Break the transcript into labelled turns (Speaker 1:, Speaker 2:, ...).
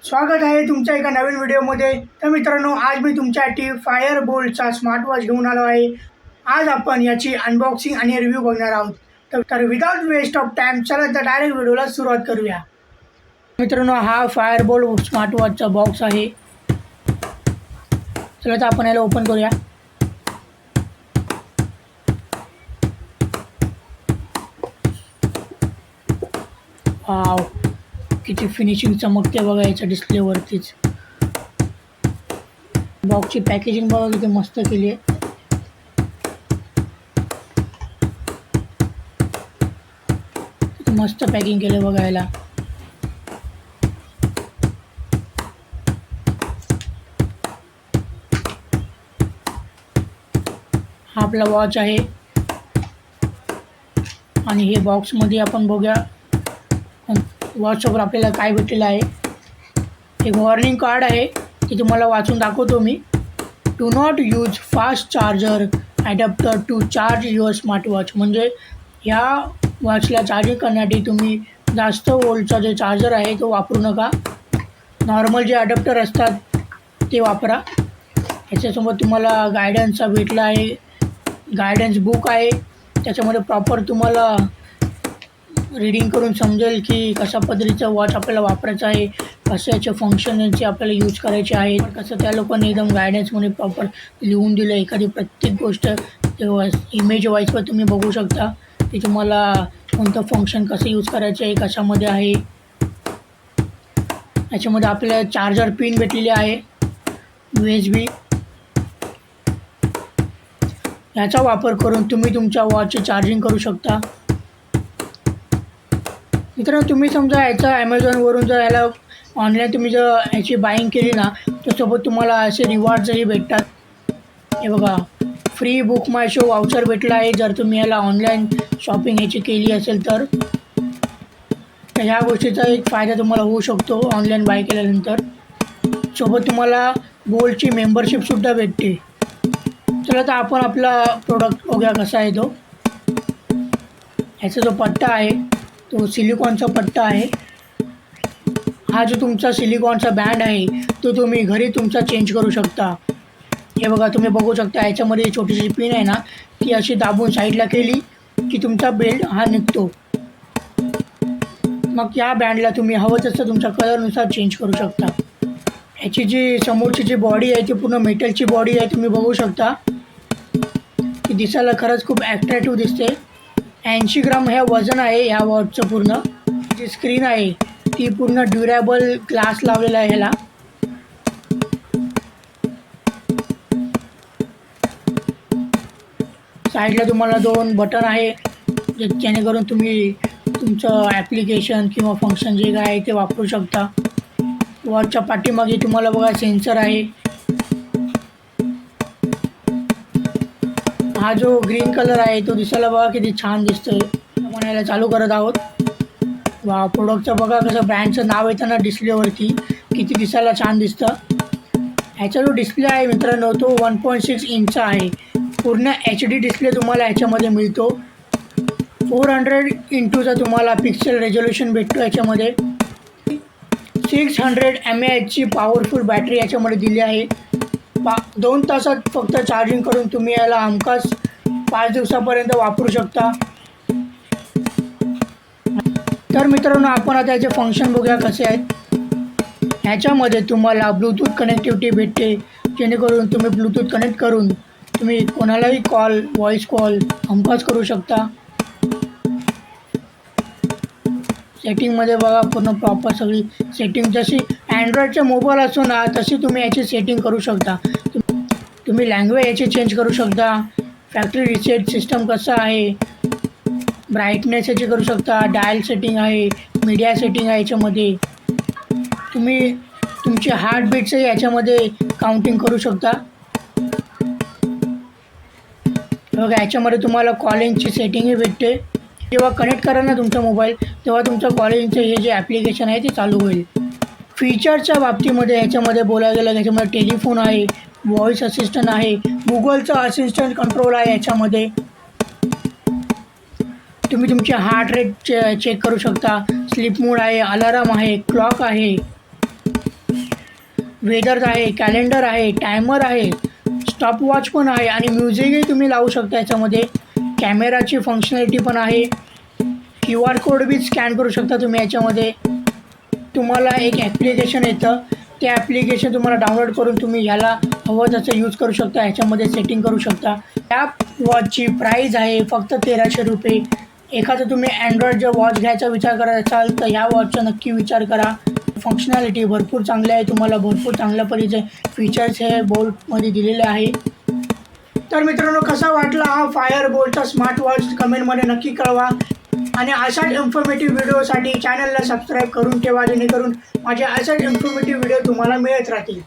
Speaker 1: स्वागत आहे तुमच्या एका नवीन व्हिडिओमध्ये। तर मित्रांनो, आज मी तुमच्यासाठी फायर बोल्टचा स्मार्ट वॉच घेऊन आलो आहे। आज आपण याची अनबॉक्सिंग आणि रिव्ह्यू बघणार आहोत। तर विदाउट वेस्ट ऑफ टाइम चला तर डायरेक्ट व्हिडिओला सुरुवात करूया। मित्रांनो, हा फायर बोल्ट स्मार्ट वॉचचा बॉक्स आहे। चला तर आपण याला ओपन करूया। वाव, किती फिनिशिंग चमकते बघा याच्या डिस्प्लेवरतीच। बॉक्सची पॅकेजिंग बघा किती मस्त केली आहे। मस्त पॅकिंग केलं बघा याला। हा आपला वॉच आहे आणि हे बॉक्समध्ये आपण बघूया वॉचवर आपल्याला काय भेटलेलं आहे। एक वॉर्निंग कार्ड आहे ते तुम्हाला वाचून दाखवतो मी। Do not use fast charger adapter to charge your smart watch. म्हणजे ह्या वॉचला चार्जिंग करण्यासाठी तुम्ही जास्त वोल्टचा जे चार्जर आहे तो वापरू नका। नॉर्मल जे अडॅप्टर असतात ते वापरा। ह्याच्यासोबत तुम्हाला गायडन्सचा भेटला आहे, गायडन्स बुक आहे। त्याच्यामध्ये प्रॉपर तुम्हाला रीडिंग करून समजेल की कशा पद्धतीचं वॉच आपल्याला वापरायचं आहे, कसं याचे फंक्शन यांचे आपल्याला यूज करायचे आहे, कसं त्या लोकांनी एकदम गायडन्समध्ये प्रॉपर लिहून दिलं। एखादी प्रत्येक गोष्ट इमेज वाईजवर तुम्ही बघू शकता की तुम्हाला कोणतं फंक्शन कसं यूज करायचं आहे, कशामध्ये आहे। याच्यामध्ये आपल्याला चार्जर पिन भेटलेली आहे, USB। याचा वापर करून तुम्ही तुमच्या वॉचची चार्जिंग करू शकता। मित्रांनो, तुम्ही समजा याचा ॲमेझॉनवरून जर याला ऑनलाईन तुम्ही जर याची बाईंग केली ना, तर सोबत तुम्हाला असे रिवॉर्ड्सही भेटतात। हे बघा, फ्री बुक माय शो वाउचर भेटला आहे जर तुम्ही याला ऑनलाईन शॉपिंग याची केली असेल तर। ह्या गोष्टीचा एक फायदा तुम्हाला होऊ शकतो ऑनलाईन बाय केल्यानंतर। सोबत तुम्हाला बोल्टची मेंबरशिपसुद्धा भेटते। चला तर आपण आपला प्रोडक्ट बघूया कसा आहे तो। ह्याचा जो पट्टा आहे तो सिलिकॉनचा पट्टा आहे। हा जो तुमचा सिलिकॉनचा बँड आहे तो तुम्ही घरी तुमचा चेंज करू शकता। हे बघा, तुम्ही बघू शकता याच्यामध्ये छोटीशी पिन आहे ना, ती अशी दाबून साईडला केली की तुमचा बेल्ट हा निघतो। मग या बँडला तुम्ही हवं तसं तुमच्या कलरनुसार चेंज करू शकता। ह्याची जी समोरची जी बॉडी आहे ती पूर्ण मेटलची बॉडी आहे, तुम्ही बघू शकता। ती दिसायला खरंच खूप ॲट्रॅक्टिव्ह दिसते। 80 ग्राम हे वजन आहे ह्या वॉचचं। पूर्ण जी स्क्रीन आहे ती पूर्ण ड्युरेबल ग्लास लावलेला आहे ह्याला। साईडला तुम्हाला 2 बटन आहे जेणेकरून तुम्ही तुमचं ॲप्लिकेशन किंवा फंक्शन जे काय आहे ते वापरू शकता। वॉचच्या पाठीमागे तुम्हाला बघा सेन्सर आहे। हा जो ग्रीन कलर आहे तो दिसायला बघा किती छान दिसतोय। आपण याला चालू करत आहोत। वा, प्रोडक्टचं बघा कसं ब्रँडचं नाव येतं ना डिस्प्लेवरती, किती दिसायला छान दिसतं। ह्याचा जो डिस्प्ले आहे मित्रांनो तो 1.6 इंचचा आहे। पूर्ण HD डिस्प्ले तुम्हाला ह्याच्यामध्ये मिळतो। 400x तुम्हाला पिक्सेल रेझोल्यूशन भेटतो याच्यामध्ये। 600 mAhची पॉवरफुल बॅटरी याच्यामध्ये दिली आहे। 2 तासात फक्त चार्जिंग करून तुम्ही याला हमखास 5 दिवसापर्यंत वापरू शकता। तर मित्रांनो, आपण आता याचे फंक्शन बघूया कसे आहेत। ह्याच्यामध्ये तुम्हाला ब्लूटूथ कनेक्टिव्हिटी भेटते, जेणेकरून तुम्ही ब्लूटूथ कनेक्ट करून तुम्ही कोणालाही कॉल, व्हॉईस कॉल हमखास करू शकता। सेटिंगमध्ये बघा पूर्ण प्रॉपर सगळी सेटिंग जशी अँड्रॉईडचा मोबाईल असतो ना तशी तुम्ही याची सेटिंग करू शकता। तुम्ही लँग्वेज याची चेंज करू शकता। फॅक्टरी रिसेट सिस्टम कसं आहे, ब्राईटनेस याची करू शकता। डायल सेटिंग आहे, मीडिया सेटिंग आहे याच्यामध्ये। तुम्ही तुमचे हार्टबीट्सही याच्यामध्ये काउंटिंग करू शकता। बघा, याच्यामध्ये तुम्हाला कॉलिंगची सेटिंगही भेटते। जेव्हा कनेक्ट करा ना तुमचा मोबाईल, तेव्हा तुमचं कॉलिंगचं हे जे ॲप्लिकेशन आहे ते चालू होईल। फीचरच्या बाबतीमध्ये ह्याच्यामध्ये बोलायला गेलं ह्याच्यामध्ये टेलिफोन आहे, व्हॉईस असिस्टंट आहे, गुगलचं असिस्टंट कंट्रोल आहे याच्यामध्ये। तुम्ही तुमचे हार्ट रेट चेक करू शकता। स्लीप मोड आहे, अलाराम आहे, क्लॉक आहे। वेदर आहे, कॅलेंडर आहे, टायमर आहे, स्टॉपवॉच पण आहे आणि म्युझिकही तुम्ही लावू शकता याच्यामध्ये. कॅमेराची फंक्शनॅलिटी पण आहे. QR कोड बी स्कॅन करू शकता तुम्ही याच्यामध्ये. तुम्हाला एक ॲप्लिकेशन येतं, ते ॲप्लिकेशन तुम्हाला डाउनलोड करून तुम्ही ह्याला हवं तसं यूज करू शकता. ह्याच्यामध्ये सेटिंग करू शकता. त्या वॉचची प्राईज आहे फक्त ₹1300. एखादं तुम्ही अँड्रॉइड जर वॉच घ्यायचा विचार करत असाल तर ह्या वॉचचा नक्की विचार करा. फंक्शनॅलिटी भरपूर चांगली आहे. तुम्हाला भरपूर चांगल्या परीचे फीचर्स हे बोल्टमध्ये दिलेले आहे. तर मित्रांनो, कसा वाटला हा फायर बोल्टचा स्मार्ट वॉच कमेंटमध्ये नक्की कळवा. आणि अशाच इन्फॉर्मेटिव्ह व्हिडिओसाठी चॅनलला सबस्क्राईब करून ठेवा, जेणेकरून माझे अशाच इन्फॉर्मेटिव्ह व्हिडिओ तुम्हाला मिळत राहतील.